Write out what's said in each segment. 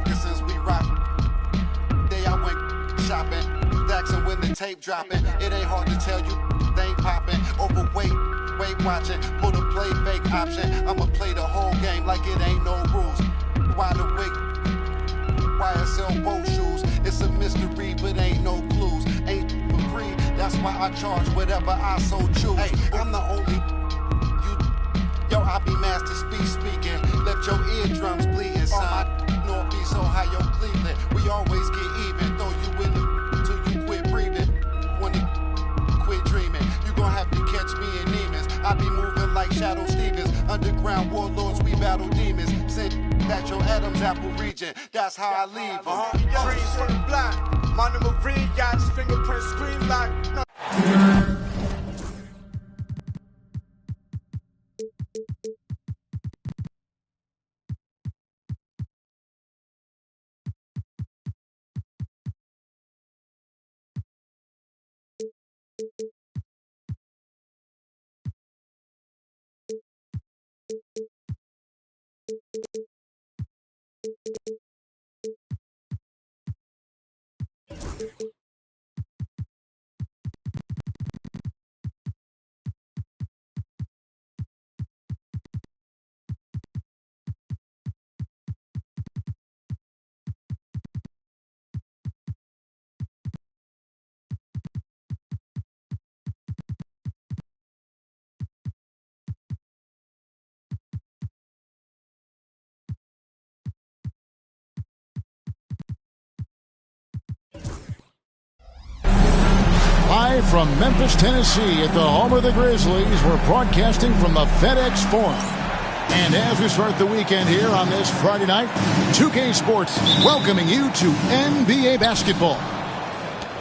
moccasins, we rock. Day I went shopping, Daxon when the tape dropping. It ain't hard to tell you, they ain't popping. Overweight, weight watching, pull the play fake option. I'ma play the whole game like it ain't no rules. Wide awake, YSL boat shoes. It's a mystery, but ain't no clues. Ain't for free, that's why I charge whatever I so choose. Hey, I'm the only yo, I be master speaking. Left your eardrums bleeding, son. Northeast Ohio, Cleveland. We always get even. Throw you in the till you quit breathing. When you quit dreaming, you gon' have to catch me in demons. I be moving like Shadow Stevens. Underground warlords, we battle demons. Send that your Adam's apple region. That's how I leave them. Trees from the block. My number ring, yachts, fingerprint screen lock. Live from Memphis, Tennessee at the home of the Grizzlies, we're broadcasting from the FedEx Forum. And as we start the weekend here on this Friday night, 2K Sports welcoming you to NBA basketball.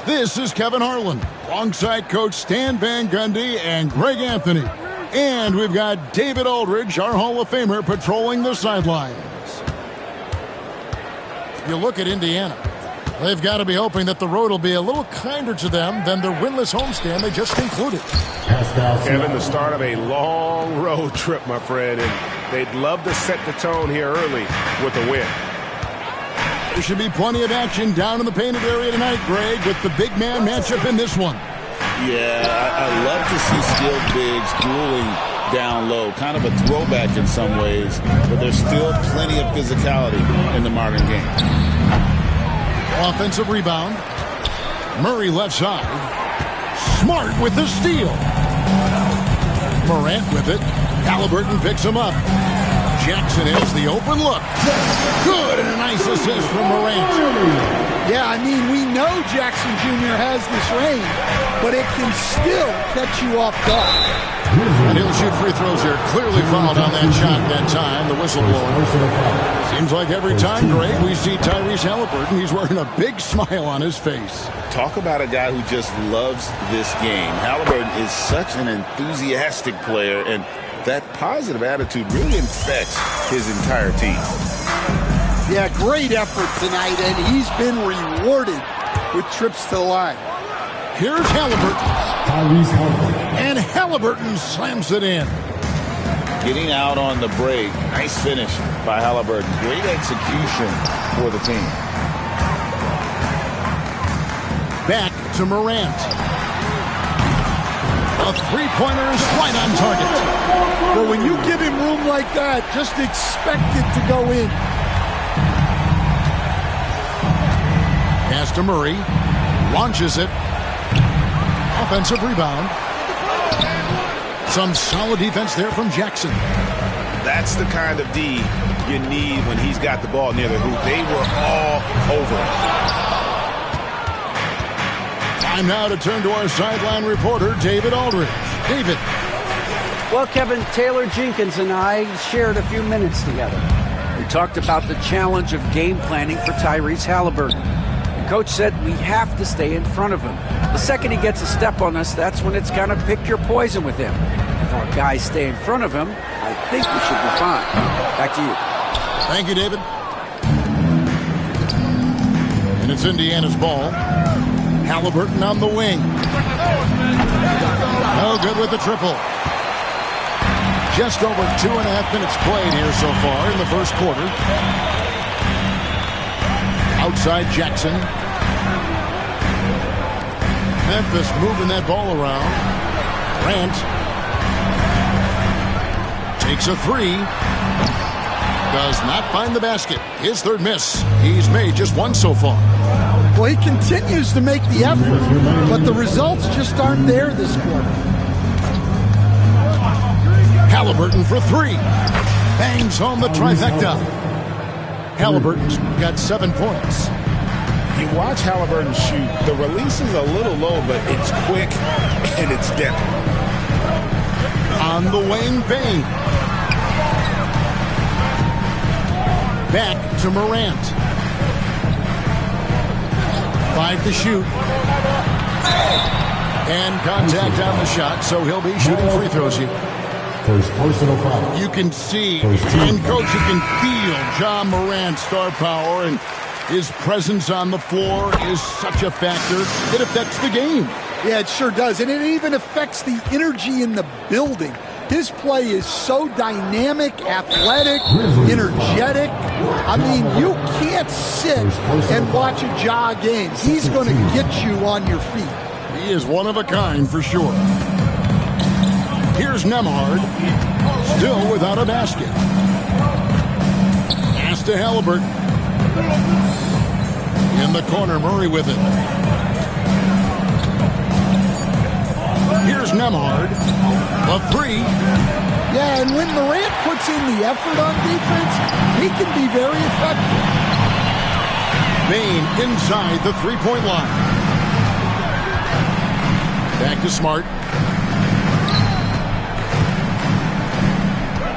This is Kevin Harlan, alongside Coach Stan Van Gundy and Greg Anthony. And we've got David Aldridge, our Hall of Famer, patrolling the sidelines. You look at Indiana. They've got to be hoping that the road will be a little kinder to them than their winless homestand they just concluded. Kevin, the start of a long road trip, my friend, and they'd love to set the tone here early with a win. There should be plenty of action down in the painted area tonight, Greg, with the big man matchup in this one. Yeah, I love to see skilled bigs dueling down low. Kind of a throwback in some ways, but there's still plenty of physicality in the modern game. Offensive rebound. Murray left side. Smart with the steal. Morant with it. Halliburton picks him up. Jackson has the open look. Good, and a nice assist from Morant. Yeah, I mean, we know Jackson Jr. has this range, but it can still catch you off guard. And he'll shoot free throws here. Clearly fouled on that shot that time, the whistleblower. Seems like every time, Greg, we see Tyrese Halliburton, he's wearing a big smile on his face. Talk about a guy who just loves this game. Halliburton is such an enthusiastic player, and that positive attitude really infects his entire team. Yeah, great effort tonight, and he's been rewarded with trips to the line. Here's Halliburton. And Halliburton slams it in. Getting out on the break. Nice finish by Halliburton. Great execution for the team. Back to Morant. A three-pointer is right on target. But when you give him room like that, just expect it to go in. Pass to Murray. Launches it. Offensive rebound. Some solid defense there from Jackson. That's the kind of D you need when he's got the ball near the hoop. They were all over it. Time now to turn to our sideline reporter, David Aldridge. David. Well, Kevin, Taylor Jenkins and I shared a few minutes together. We talked about the challenge of game planning for Tyrese Halliburton. The coach said we have to stay in front of him. The second he gets a step on us, that's when it's kind of pick your poison with him. If our guys stay in front of him, I think we should be fine. Back to you. Thank you, David. And it's Indiana's ball. Halliburton on the wing. No good with the triple. Just over 2.5 minutes played here so far in the first quarter. Outside Jackson. Memphis moving that ball around. Grant takes a three. Does not find the basket. His third miss. He's made just one so far. Well, he continues to make the effort, but the results just aren't there this quarter. Halliburton for three. Bangs home the trifecta. Halliburton's got 7 points. You watch Halliburton shoot. The release is a little low, but it's quick and it's deadly. On the wing, Bain. Back to Morant. 5 to shoot. And contact on the shot, so he'll be shooting free throws here. First personal foul. You can see, and Coach, you can feel John Morant's star power, and his presence on the floor is such a factor. It affects the game. Yeah, it sure does, and it even affects the energy in the building. His play is so dynamic, athletic, energetic. I mean, you can't sit and watch a Ja game. He's going to get you on your feet. He is one of a kind for sure. Here's Nemhard, still without a basket. Pass to Halliburton. In the corner, Murray with it. Here's Nemhard. A three. Yeah, and when Morant puts in the effort on defense, he can be very effective. Bain inside the three-point line. Back to Smart.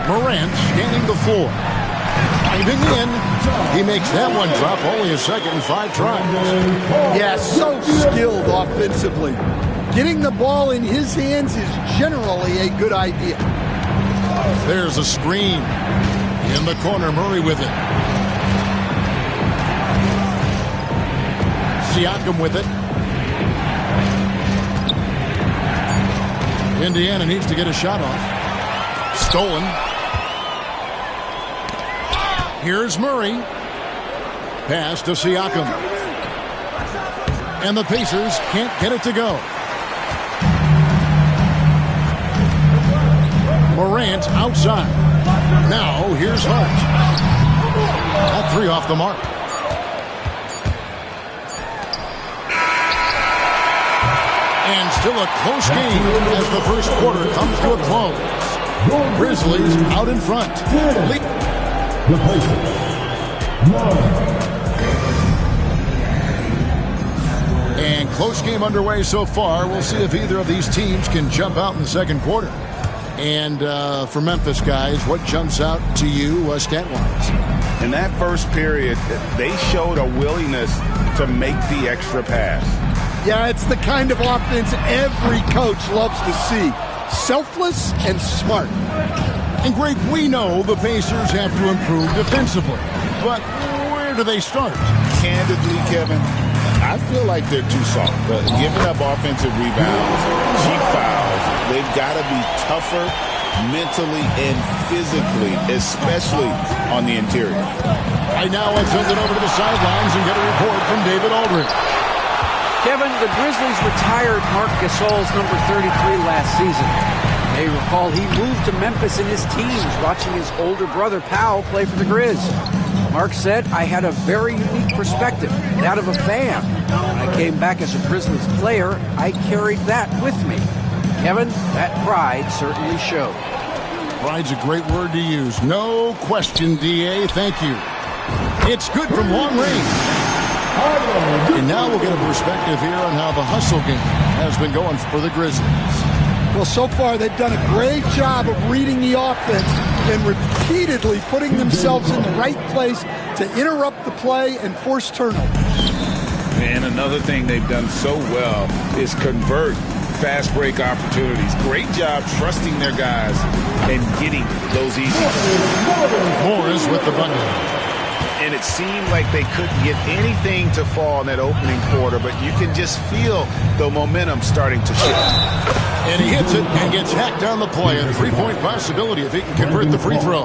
Morant scanning the floor. Diving in. He makes that one drop. Only a second and 5 tries. Yeah, so skilled offensively. Getting the ball in his hands is generally a good idea. There's a screen. In the corner, Murray with it. Siakam with it. Indiana needs to get a shot off. Stolen. Here's Murray. Pass to Siakam. And the Pacers can't get it to go. Morant outside. Now here's Hart. That three off the mark. And still a close game as the first quarter comes to a close. Grizzlies out in front. The Pacers. And close game underway so far. We'll see if either of these teams can jump out in the second quarter. And for Memphis, guys, what jumps out to you stat-wise? In that first period, they showed a willingness to make the extra pass. Yeah, it's the kind of offense every coach loves to see. Selfless and smart. And Greg, we know the Pacers have to improve defensively. But where do they start? Candidly, Kevin, I feel like they're too soft. Giving up offensive rebounds, cheap fouls, they've got to be tougher mentally and physically, especially on the interior. Right now, let's send it over to the sidelines and get a report from David Aldridge. Kevin, the Grizzlies retired Marc Gasol's number 33 last season. You may recall he moved to Memphis in his teens, watching his older brother Powell play for the Grizz. Mark said, I had a very unique perspective, that of a fan. When I came back as a Grizzlies player, I carried that with me. Kevin, that pride certainly showed. Pride's a great word to use. No question, D.A. Thank you. It's good from long range. And now we'll get a perspective here on how the hustle game has been going for the Grizzlies. Well, so far they've done a great job of reading the offense and repeatedly putting themselves in the right place to interrupt the play and force turnovers. And another thing they've done so well is convert fast break opportunities. Great job trusting their guys and getting those easy. Morris with the bucket. And it seemed like they couldn't get anything to fall in that opening quarter, but you can just feel the momentum starting to shift. And he hits it and gets hacked down the play. A 3-point possibility if he can convert the free throw.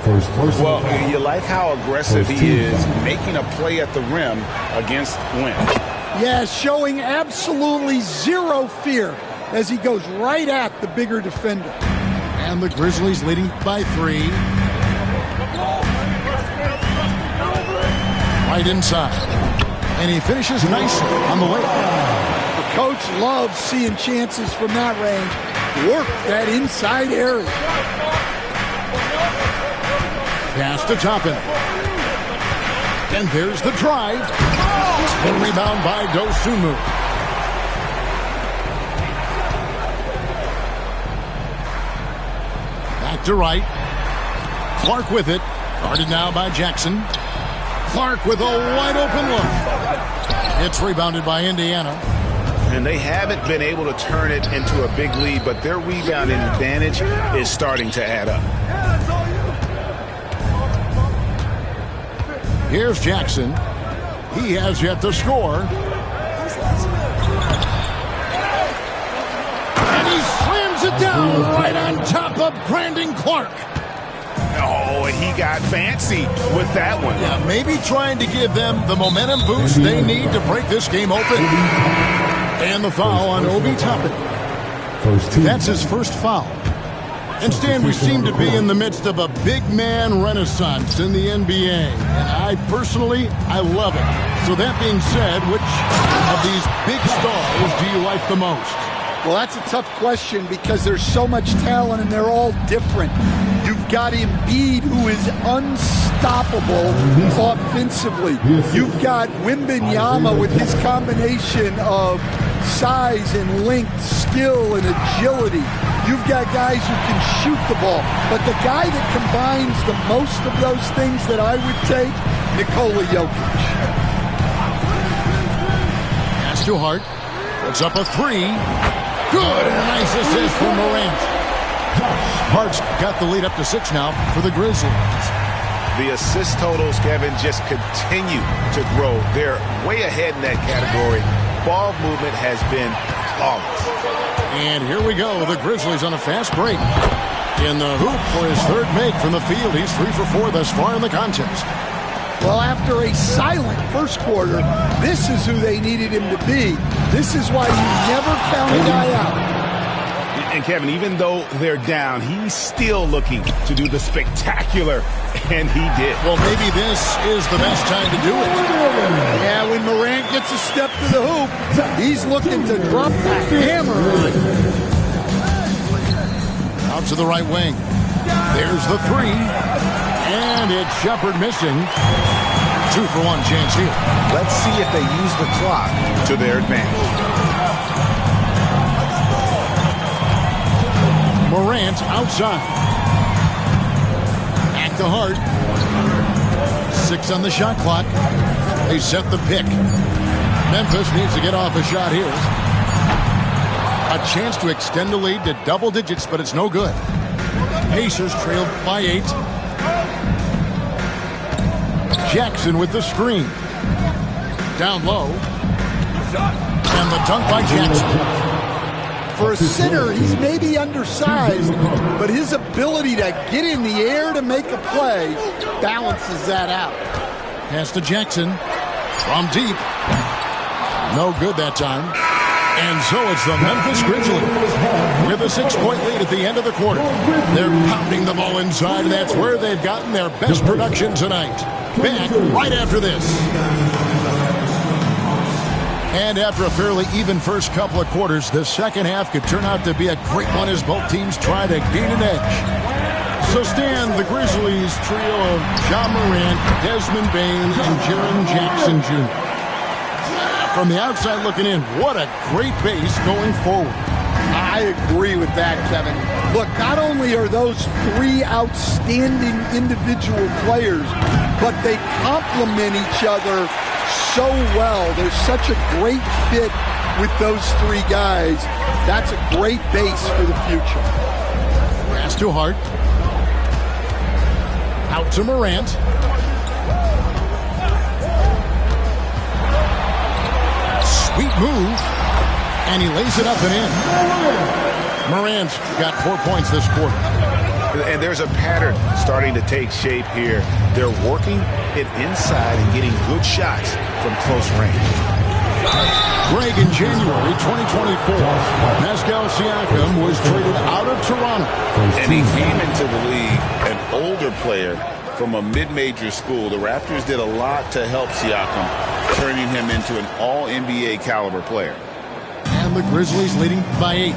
First personal Well, foul. you like how aggressive First he team is, foul. making a play at the rim against Wynn. Yeah, showing absolutely zero fear as he goes right at the bigger defender. And the Grizzlies leading by 3. Right inside. And he finishes nicely on the way. The coach loves seeing chances from that range. Work that inside area. Pass to Toppin. And there's the drive. The rebound by Dosunmu. Back to right. Clark with it. Guarded now by Jackson. Clark with a wide open look. It's rebounded by Indiana. And they haven't been able to turn it into a big lead, but their rebounding advantage is starting to add up. Here's Jackson. He has yet to score. And he slams it down right on top of Brandon Clark. Oh, and he got fancy with that one. Yeah, maybe trying to give them the momentum boost they need to break this game open. And the foul on Obi Toppin. First team. That's his first foul. And Stan, we seem to be in the midst of a big man renaissance in the NBA. And I personally love it. So that being said, which of these big stars do you like the most? Well, that's a tough question because there's so much talent and they're all different. You've got Embiid, who is unstoppable offensively. You've got Wembanyama with his combination of size and length, skill and agility. You've got guys who can shoot the ball. But the guy that combines the most of those things that I would take, Nikola Jokic. Pass to Hart. Puts up a 3. Good. And a nice assist from Morant. Hart's got the lead up to 6 now for the Grizzlies. The assist totals, Kevin, just continue to grow. They're way ahead in that category. Ball movement has been flawless. And here we go. The Grizzlies on a fast break. In the hoop for his third make from the field. He's 3 for 4 thus far in the contest. Well, after a silent first quarter, this is who they needed him to be. This is why you never count a guy out. And Kevin, even though they're down, he's still looking to do the spectacular, and he did. Well, maybe this is the best time to do it. Yeah, when Morant gets a step to the hoop, he's looking to drop the hammer. Out to the right wing. There's the 3. And it's Shepard missing. 2 for 1 chance here. Let's see if they use the clock to their advantage. Morant outside. Back to Hart. 6 on the shot clock. They set the pick. Memphis needs to get off a shot here. A chance to extend the lead to double digits, but it's no good. Pacers trailed by 8. Jackson with the screen. Down low. And the dunk by Jackson. For a center, he's maybe undersized, but his ability to get in the air to make a play balances that out. Pass to Jackson. From deep. No good that time. And so it's the Memphis Grizzlies with a 6-point lead at the end of the quarter. They're pounding the ball inside, and that's where they've gotten their best production tonight. Back right after this. And after a fairly even first couple of quarters, the second half could turn out to be a great one as both teams try to gain an edge. So Stan, the Grizzlies trio of Ja Morant, Desmond Bane, and Jaren Jackson Jr. From the outside looking in, what a great base going forward. I agree with that, Kevin. Look, not only are those 3 outstanding individual players, but they complement each other so well. There's such a great fit with those 3 guys. That's a great base for the future. Pass to Hart. Out to Morant. Sweet move. And he lays it up and in. Morant's got 4 points this quarter. And there's a pattern starting to take shape here. They're working it inside and getting good shots from close range. Greg, in January 2024, Pascal Siakam was traded out of Toronto. And he came into the league an older player from a mid-major school. The Raptors did a lot to help Siakam, turning him into an all-NBA caliber player. And the Grizzlies leading by 8.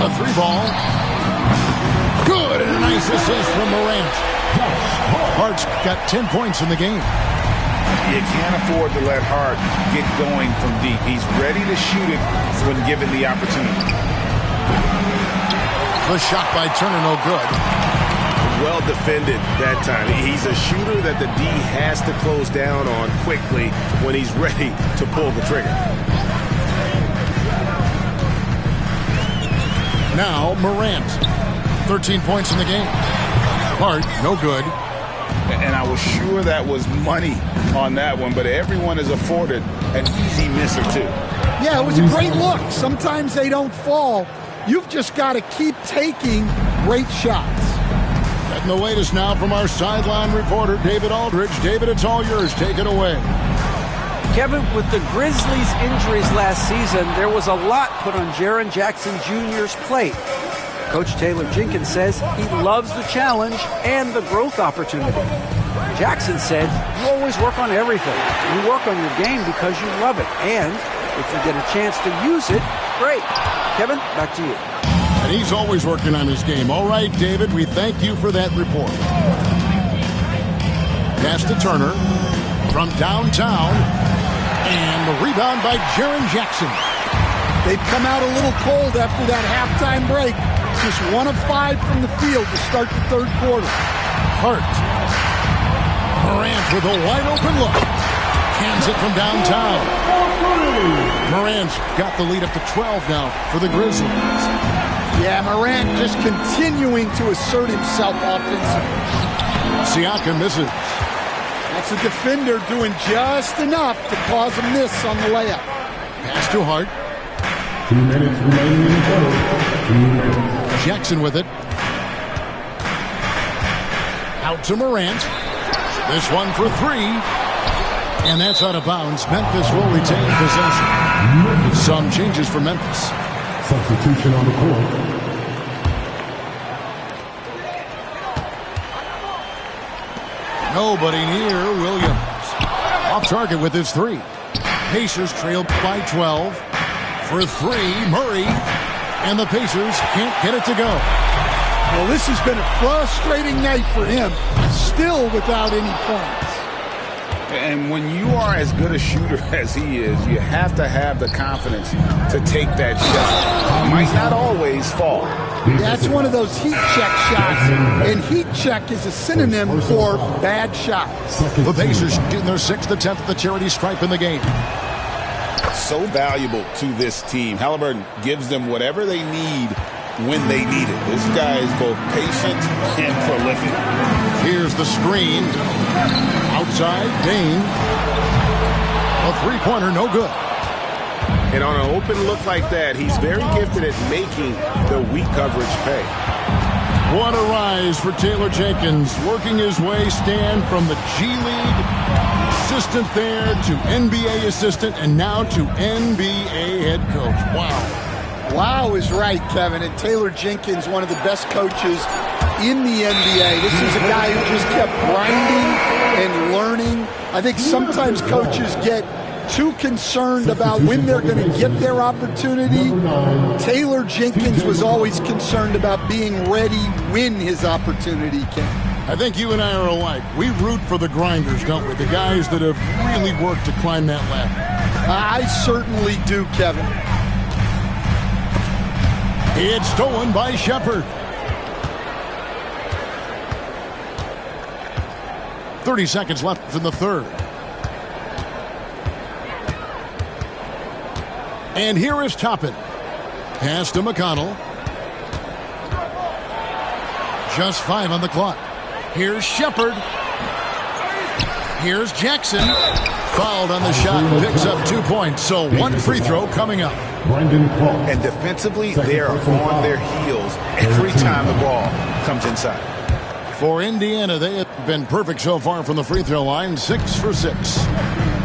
A 3-ball. Good, and a nice assist from Morant. Hart's got 10 points in the game. You can't afford to let Hart get going from deep. He's ready to shoot it when given the opportunity. The shot by Turner, no good. Well defended that time. He's a shooter that the D has to close down on quickly when he's ready to pull the trigger. Now Morant, 13 points in the game. Hart, no good. And I was sure that was money on that one, but everyone is afforded an easy miss or two. Yeah, it was a great look. Sometimes they don't fall. You've just got to keep taking great shots. Getting the latest now from our sideline reporter, David Aldridge. David, it's all yours. Take it away. Kevin, with the Grizzlies' injuries last season, there was a lot put on Jaren Jackson Jr.'s plate. Coach Taylor Jenkins says he loves the challenge and the growth opportunity. Jackson said, you always work on everything. You work on your game because you love it. And if you get a chance to use it, great. Kevin, back to you. And he's always working on his game. All right, David, we thank you for that report. Pass to Turner from downtown. And the rebound by Jaren Jackson. They've come out a little cold after that halftime break. Just 1 of 5 from the field to start the third quarter. Hart. Morant with a wide open look. Hands it from downtown. Morant's got the lead up to 12 now for the Grizzlies. Yeah, Morant just continuing to assert himself offensively. Siakam misses. That's a defender doing just enough to cause a miss on the layup. Pass to Hart. 2 minutes remaining in the quarter. 2 minutes. Jackson with it. Out to Morant. This one for 3. And that's out of bounds. Memphis will retain possession. Some changes for Memphis. Substitution on the court. Nobody near Williams. Off target with his 3. Pacers trail by 12. For 3, Murray. And the Pacers can't get it to go. Well, this has been a frustrating night for him. Still without any points. And when you are as good a shooter as he is, you have to have the confidence to take that shot. It might not always fall. That's one of those heat check shots, and heat check is a synonym for bad shots. The Pacers getting their 6th attempt at the charity stripe in the game. So valuable to this team. Halliburton gives them whatever they need when they need it. This guy is both patient and prolific. Here's the screen. Outside, Dane. A 3-pointer, no good. And on an open look like that, he's very gifted at making the weak coverage pay. What a rise for Taylor Jenkins, working his way, Stan, from the G League assistant there to NBA assistant and now to NBA head coach. Wow. Wow is right, Kevin. And Taylor Jenkins, one of the best coaches in the NBA. This is a guy who just kept grinding and learning. I think sometimes coaches get too concerned about when they're going to get their opportunity. Taylor Jenkins was always concerned about being ready when his opportunity came. I think you and I are alike. We root for the grinders, don't we? The guys that have really worked to climb that ladder. I certainly do, Kevin. It's stolen by Shepard. 30 seconds left in the third. And here is Toppin. Pass to McConnell. Just 5 on the clock. Here's Shepard. Here's Jackson. Fouled on the shot, picks up 2 points. So one free throw coming up. And defensively, they are on their heels every time the ball comes inside. For Indiana, they have been perfect so far from the free throw line, 6 for 6.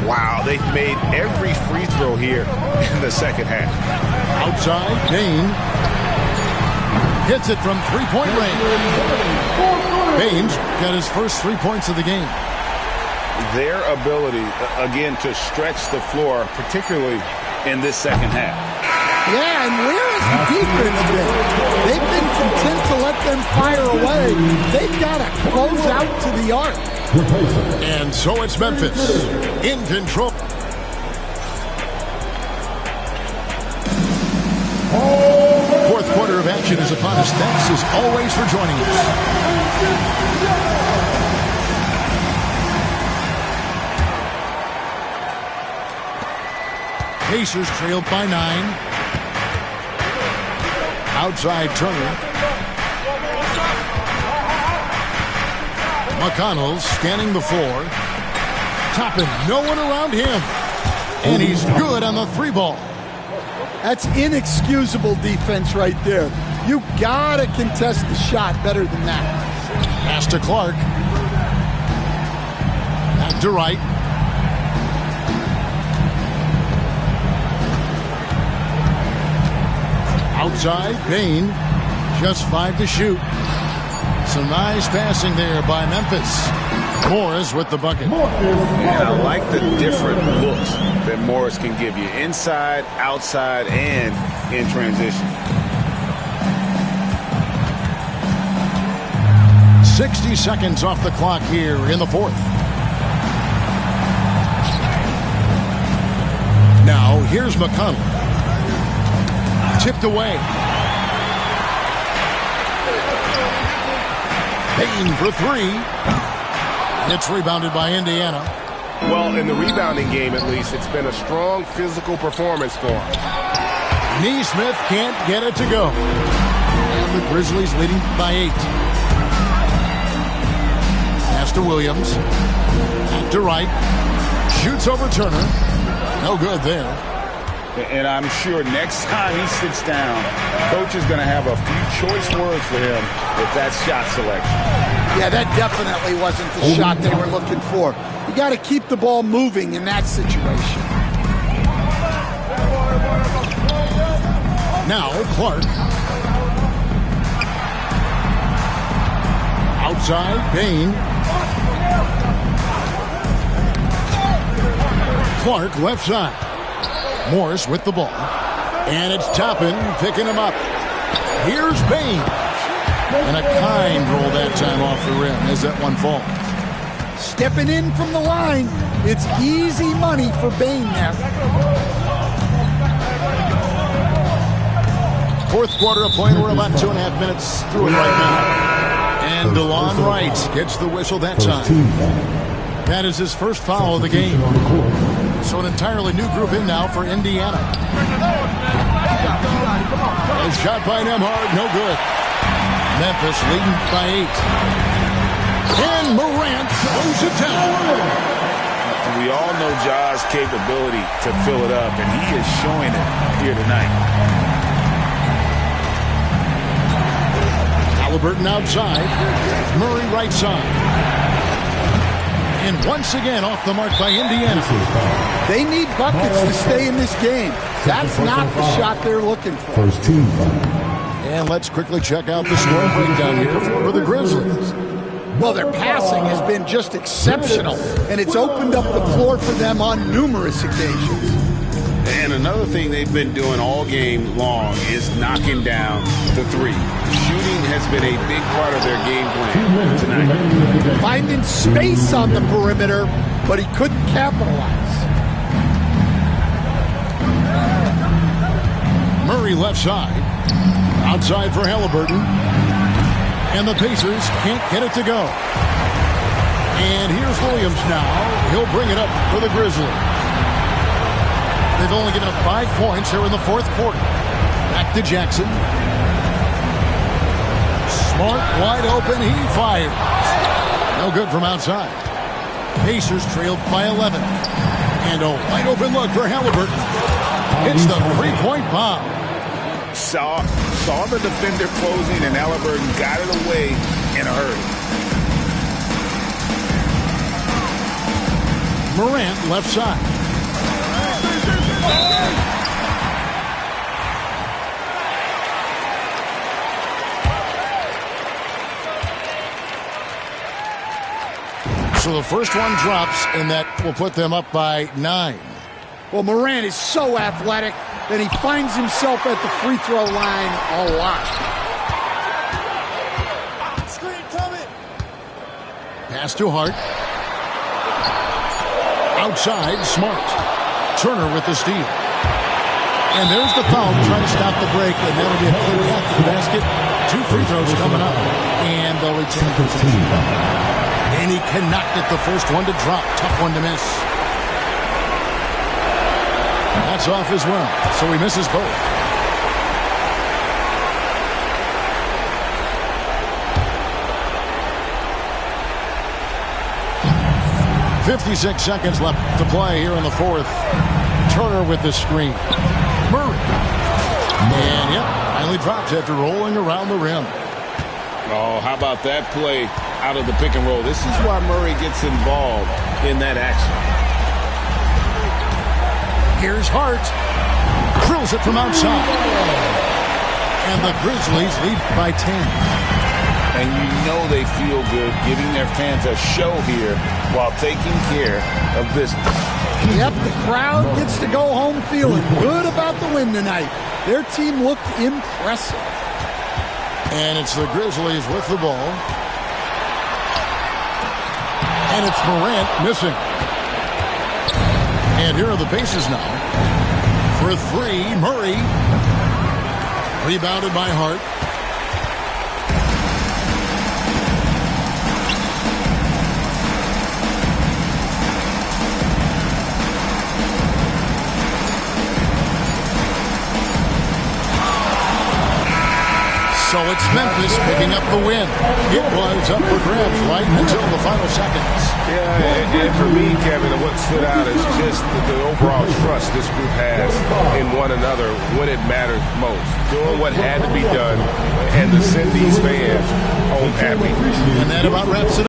Wow, they've made every free throw here in the second half. Outside, Bain hits it from three-point range. Bain's got his first 3 points of the game. Their ability, again, to stretch the floor, particularly in this second half. Yeah, and where has the defense been? They've been content to let them fire away. They've got to close out to the arc. And so it's Memphis in control. Fourth quarter of action is upon us. Thanks as always for joining us. Pacers trailed by 9. Outside Turner. McConnell scanning the floor. Toppin, no one around him. And he's good on the 3-ball. That's inexcusable defense right there. You gotta contest the shot better than that. Pass to Clark. Back to Wright. Outside, Bain. Just 5 to shoot. Some nice passing there by Memphis. Morris with the bucket. And I like the different looks that Morris can give you. Inside, outside, and in transition. 60 seconds off the clock here in the fourth. Now, here's McConnell. Tipped away. Payton for 3. It's rebounded by Indiana. Well, in the rebounding game, at least, it's been a strong physical performance for him. Neesmith can't get it to go. And the Grizzlies leading by 8. Pass to Williams. Back to Wright. Shoots over Turner. No good there. And I'm sure next time he sits down, coach is going to have a few choice words for him with that shot selection. Yeah, that definitely wasn't the shot they were looking for. You got to keep the ball moving in that situation. Now Clark. Outside, Bain. Clark left side. Morris with the ball. And it's Toppin picking him up. Here's Bain. And a kind roll that time off the rim as that one falls. Stepping in from the line. It's easy money for Bain there. Fourth quarter of play. We're about 2.5 minutes through it right now. And DeLon Wright gets the whistle that time. That is his first foul of the game. So an entirely new group in now for Indiana. A shot by Nembhard, no good. Memphis leading by 8. And Morant throws it down. We all know Ja's capability to fill it up, and he is showing it here tonight. Halliburton outside. Murray right side. And once again off the mark by Indiana. They need buckets to stay in this game. That's not the shot they're looking for. First team. And let's quickly check out the score breakdown here for the Grizzlies. Well, their passing has been just exceptional, and it's opened up the floor for them on numerous occasions. And another thing they've been doing all game long is knocking down the 3. Shooting has been a big part of their game plan tonight. Finding space on the perimeter, but he couldn't capitalize. Murray left side. Outside for Halliburton. And the Pacers can't get it to go. And here's Williams now. He'll bring it up for the Grizzlies. They've only given up 5 points here in the fourth quarter. Back to Jackson. Smart, wide open, he fires. No good from outside. Pacers trailed by 11. And a wide open look for Halliburton. Hits the three-point bomb. Saw the defender closing, and Halliburton got it away in a hurry. Morant left side. So the first one drops, and that will put them up by 9. Well, Morant is so athletic that he finds himself at the free throw line a lot. Screen coming. Pass to Hart. Outside, Smart. Turner with the steal. And there's the foul to try to stop the break, and that'll be a clear path to the basket. 2 free throws coming up, and they'll retain possession. And he cannot get the first one to drop. Tough one to miss. That's off as well, so he misses both. .56 seconds left to play here in the fourth. Turner with the screen. Murray. And yep, finally drops after rolling around the rim. Oh, how about that play out of the pick and roll? This is why Murray gets involved in that action. Here's Hart. Drills it from outside. And the Grizzlies lead by 10. And you know they feel good giving their fans a show here while taking care of business. Yep, the crowd gets to go home feeling good about the win tonight. Their team looked impressive. And it's the Grizzlies with the ball. And it's Morant missing. And here are the Pacers now. For 3, Murray. Rebounded by Hart. So it's Memphis picking up the win. It was up for grabs right until the final seconds. Yeah, and for me, Kevin, what stood out is just the overall trust this group has in one another when it matters most. Doing what had to be done and to send these fans home happy. And that about wraps it up.